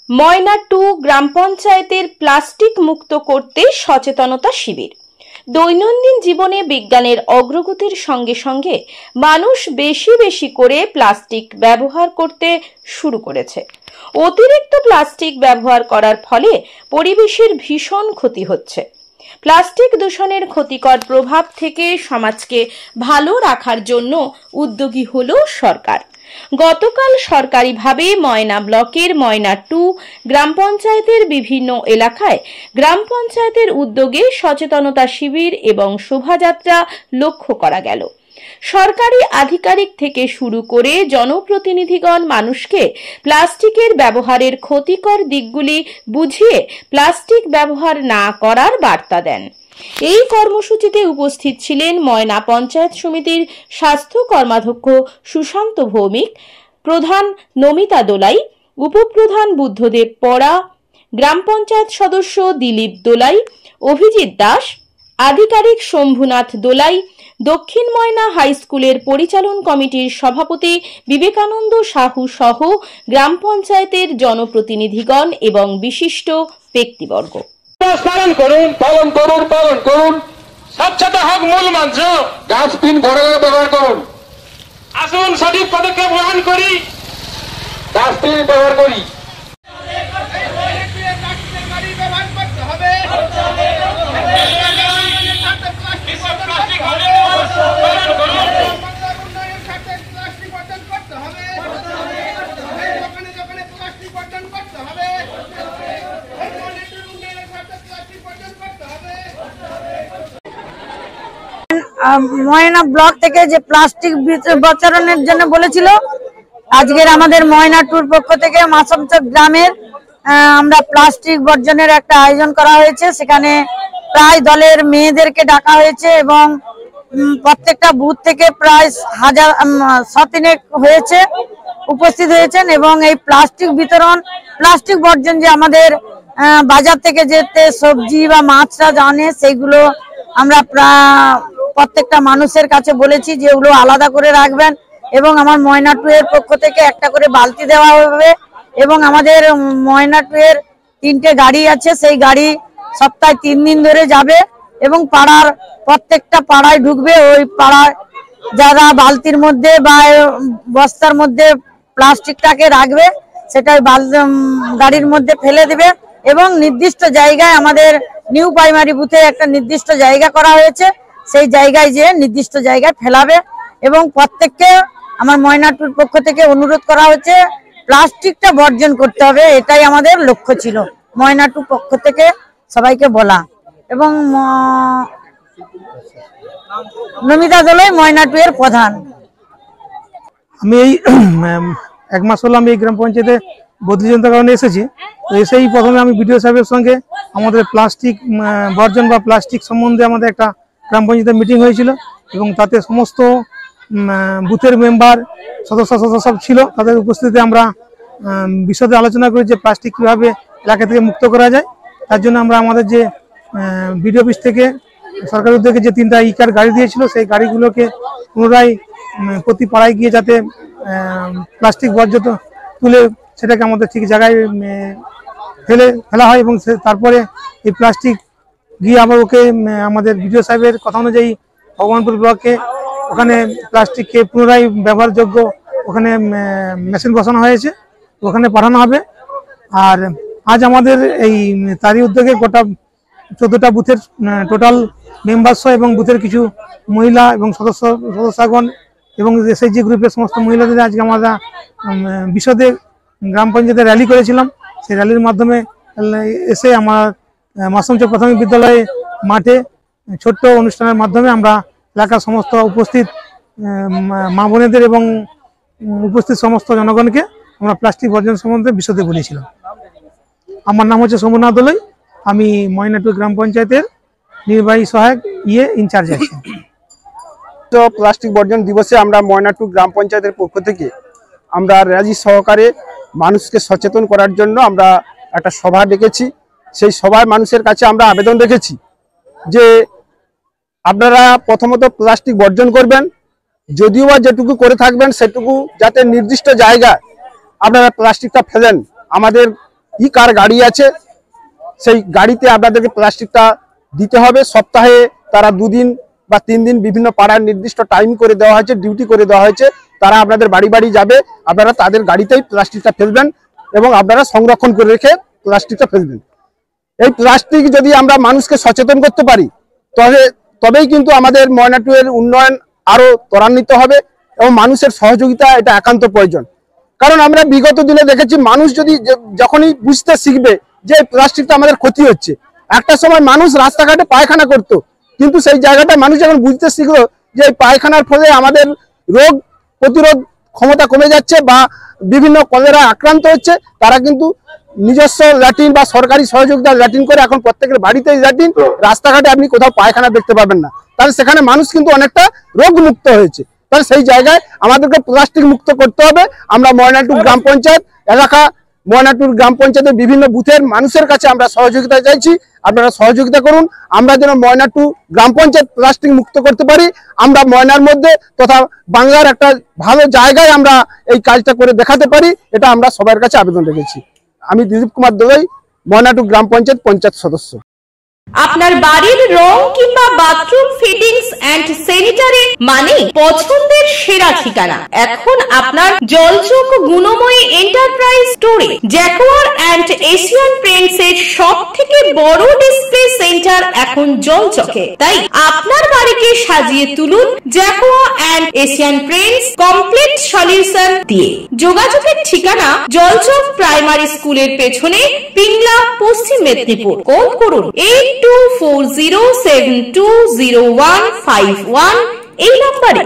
ময়না 2 গ্রাম পঞ্চায়েতের প্লাস্টিক মুক্ত করতে সচেতনতা শিবির। দৈনন্দিন জীবনে বিজ্ঞানের অগ্রগতির সঙ্গে সঙ্গে মানুষ বেশি বেশি করে প্লাস্টিক ব্যবহার করতে শুরু করেছে। অতিরিক্ত প্লাস্টিক ব্যবহার করার ফলে পরিবেশের ভীষণ ক্ষতি হচ্ছে। প্লাস্টিক দূষণের ক্ষতিকর প্রভাব থেকে সমাজকে ভালো রাখার জন্য উদ্যোগী হলো সরকার। গতকাল সরকারিভাবে ময়না ব্লকের ময়না 2 গ্রাম পঞ্চায়েতের বিভিন্ন এলাকায় গ্রাম পঞ্চায়েতের উদ্যোগে সচেতনতা শিবির এবং শোভাযাত্রা লক্ষ্য করা গেল। সরকারি আধিকারিক থেকে শুরু করে জনপ্রতিনিধিগণ মানুষকে প্লাস্টিকের ব্যবহারের ক্ষতিকর দিকগুলি বুঝিয়ে প্লাস্টিক ব্যবহার না করার বার্তা দেন। এই কর্মসূচিতে উপস্থিত ছিলেন ময়না পঞ্চায়েত সমিতির স্বাস্থ্য কর্মাধ্যক্ষ সুশান্ত ভৌমিক, প্রধান নমিতা দোলাই, উপপ্রধান বুদ্ধদেব পড়া, গ্রাম পঞ্চায়েত সদস্য দিলীপ দোলাই, অভিজিৎ দাস, আধিকারিক শম্ভুনাথ দোলাই, দক্ষিণ ময়না হাই স্কুলের পরিচালন কমিটির সভাপতি বিবেকানন্দ সাহু সহ গ্রাম পঞ্চায়েতের জনপ্রতিনিধিগণ এবং বিশিষ্ট ব্যক্তিবর্গ। পালন করুন, পালন করুন, পালন করুন। স্বচ্ছতা হোক মূল মন্ত্র। ডাস্টবিন ঘরে ঘরে ব্যবহার করুন। আসুন সঠিক পদক্ষেপ গ্রহণ করি, ডাস্টবিন ব্যবহার করি। ময়না ব্লক থেকে যে প্লাস্টিক বিতরণের জন্য বলেছিল, আজকের আমাদের ময়না 2 পক্ষ থেকে মাসমচক গ্রামের আমরা প্লাস্টিক বর্জনের একটা আয়োজন করা হয়েছে। সেখানে প্রায় দলের মেয়েদেরকে ডাকা হয়েছে এবং প্রত্যেকটা বুথ থেকে প্রায় 1000 হয়েছে উপস্থিত হয়েছেন এবং এই প্লাস্টিক বিতরণ, প্লাস্টিক বর্জন যে আমাদের বাজার থেকে যেতে সবজি বা মাছরা জানে, সেইগুলো আমরা প্রত্যেকটা মানুষের কাছে বলেছি যে ওগুলো আলাদা করে রাখবেন এবং আমার ময়না 2 এর পক্ষ থেকে একটা করে বালতি দেওয়া হবে এবং আমাদের ময়না 2 এর 3টে গাড়ি আছে, সেই গাড়ি সপ্তাহে 3 দিন ধরে যাবে এবং পাড়ার প্রত্যেকটা পাড়ায় ঢুকবে। ওই পাড়ায় যারা বালতির মধ্যে বা বস্তার মধ্যে প্লাস্টিকটাকে রাখবে সেটা গাড়ির মধ্যে ফেলে দিবে এবং নির্দিষ্ট জায়গায় আমাদের নিউ প্রাইমারি বুথে একটা নির্দিষ্ট জায়গা করা হয়েছে, সেই জায়গায় যে নির্দিষ্ট জায়গায় ফেলাবে এবং প্রত্যেককে আমার ময়না 2 পক্ষ থেকে অনুরোধ করা হচ্ছে প্লাস্টিকটা বর্জন করতে হবে। এটাই আমাদের লক্ষ্য ছিল ময়না 2 পক্ষ থেকে সবাইকে বলা। এবং নমিতা দোলাই ময়না 2 এর প্রধান। আমি এই 1 মাস হলো আমি এই গ্রাম পঞ্চায়েতে বদলিজনিত কারণে এসেছি। তো এসেই প্রথমে আমি বিডিও সাহেবের সঙ্গে আমাদের প্লাস্টিক বর্জন বা প্লাস্টিক সম্বন্ধে আমাদের একটা গ্রাম পঞ্চায়েতের মিটিং হয়েছিল এবং তাতে সমস্ত বুথের মেম্বার সদস্য সব ছিল। তাদের উপস্থিতিতে আমরা বিশদে আলোচনা করি যে প্লাস্টিক কীভাবে এলাকা থেকে মুক্ত করা যায়। তার জন্য আমরা আমাদের যে বিডিও অফিস থেকে সরকারের উদ্যোগে যে 3টা ইকার গাড়ি দিয়েছিল, সেই গাড়িগুলোকে পুনরায় প্রতি পাড়ায় গিয়ে যাতে প্লাস্টিক বর্জ্য তুলে সেটাকে আমাদের ঠিক জায়গায় ফেলা হয় এবং তারপরে এই প্লাস্টিক গিয়ে আবার ওকে আমাদের বিডিও সাহেবের কথা অনুযায়ী ভগবানপুর ব্লকে ওখানে প্লাস্টিককে পুনরায় ব্যবহারযোগ্য ওখানে মেশিন বসানো হয়েছে, ওখানে পাঠানো হবে। আর আজ আমাদের এই তারই উদ্যোগে গোটা 14টা বুথের টোটাল মেম্বারসহ এবং বুথের কিছু মহিলা এবং সদস্যগণ এবং এসএইচজি গ্রুপের সমস্ত মহিলাদের আজকে আমরা বিশদে গ্রাম পঞ্চায়েতে র্যালি করেছিলাম। সেই র্যালির মাধ্যমে এসে আমার মাসমচক প্রাথমিক বিদ্যালয়ে মাঠে ছোট্ট অনুষ্ঠানের মাধ্যমে আমরা এলাকার সমস্ত উপস্থিত মা বোনেদের এবং উপস্থিত সমস্ত জনগণকে আমরা প্লাস্টিক বর্জন সম্বন্ধে বিশদে বলেছিলাম। আমার নাম হচ্ছে শম্ভুনাথ দোলাই, আমি ময়না 2 গ্রাম পঞ্চায়েতের নির্বাহী সহায়ক ইনচার্জ আছি। তো প্লাস্টিক বর্জন দিবসে আমরা ময়না 2 গ্রাম পঞ্চায়েতের পক্ষ থেকে আমরা র্যালি সহকারে মানুষকে সচেতন করার জন্য আমরা একটা সভা ডেকেছি। সেই সভায় মানুষের কাছে আমরা আবেদন রেখেছি যে আপনারা প্রথমত প্লাস্টিক বর্জন করবেন, যদিও বা যেটুকু করে থাকবেন সেটুকু যাতে নির্দিষ্ট জায়গায় আপনারা প্লাস্টিকটা ফেলেন। আমাদের ই কার গাড়ি আছে সেই গাড়িতে আপনাদেরকে প্লাস্টিকটা দিতে হবে। সপ্তাহে তারা 2 দিন বা 3 দিন বিভিন্ন পাড়ার নির্দিষ্ট টাইম করে দেওয়া হয়েছে, ডিউটি করে দেওয়া হয়েছে, তারা আপনাদের বাড়ি বাড়ি যাবে, আপনারা তাদের গাড়িতেই প্লাস্টিকটা ফেলবেন এবং আপনারা সংরক্ষণ করে রেখে প্লাস্টিকটা ফেলবেন। এই প্লাস্টিক যদি আমরা মানুষকে সচেতন করতে পারি তবেই কিন্তু আমাদের ময়নাটুরের উন্নয়ন আরো ত্বরান্বিত হবে এবং মানুষের সহযোগিতা এটা একান্ত প্রয়োজন। কারণ আমরা বিগত দিনে দেখেছি মানুষ যখনই বুঝতে শিখবে যে প্লাস্টিকটা আমাদের ক্ষতি হচ্ছে, একটা সময় মানুষ রাস্তাঘাটে পায়খানা করত, কিন্তু সেই জায়গাটা মানুষ যখন বুঝতে শিখলো যে এই পায়খানার ফলে আমাদের রোগ প্রতিরোধ ক্ষমতা কমে যাচ্ছে বা বিভিন্ন কলেরা আক্রান্ত হচ্ছে, তারা কিন্তু নিজস্ব ল্যাট্রিন বা সরকারি সহযোগিতা ল্যাট্রিন করে এখন প্রত্যেকের বাড়িতেই ল্যাট্রিন, রাস্তাঘাটে আপনি কোথাও পায়খানা দেখতে পাবেন না। তাহলে সেখানে মানুষ কিন্তু অনেকটা রোগ মুক্ত হয়েছে। তাহলে সেই জায়গায় আমাদেরকে প্লাস্টিক মুক্ত করতে হবে। আমরা ময়নাটুর গ্রাম পঞ্চায়েত এলাকা, ময়নাটুর গ্রাম পঞ্চায়েতের বিভিন্ন বুথের মানুষের কাছে আমরা সহযোগিতা চাইছি, আপনারা সহযোগিতা করুন। আমরা যেন ময়নাটু গ্রাম পঞ্চায়েত প্লাস্টিক মুক্ত করতে পারি, আমরা ময়নার মধ্যে তথা বাংলার একটা ভালো জায়গায় আমরা এই কাজটা করে দেখাতে পারি, এটা আমরা সবার কাছে আবেদন রেখেছি। আমি দিলীপ কুমার দোলাই, ময়নাটু গ্রাম পঞ্চায়েত সদস্য। আপনার বাড়ির রং কিংবা বাথরুম ফিটিংস এন্ড স্যানিটারি মানে পছন্দের সেরা ঠিকানা এখন আপনার জলচক গুণময়ী এন্টারপ্রাইজ স্টোরে। জ্যাকোয়ার এন্ড এশিয়ান পেইন্টস এর সবথেকে বড় ডিসপ্লে সেন্টার এখন জলচকে, তাই আপনার বাড়িকে সাজিয়ে তুলুন Jaquar and Asian Paints complete solution দিয়ে। যোগাযোগের ঠিকানা জলচক প্রাইমারি স্কুলের পেছনে, পিংলা, পশ্চিম মেদিনীপুর। কল করুন 8240720151 এই নম্বরে।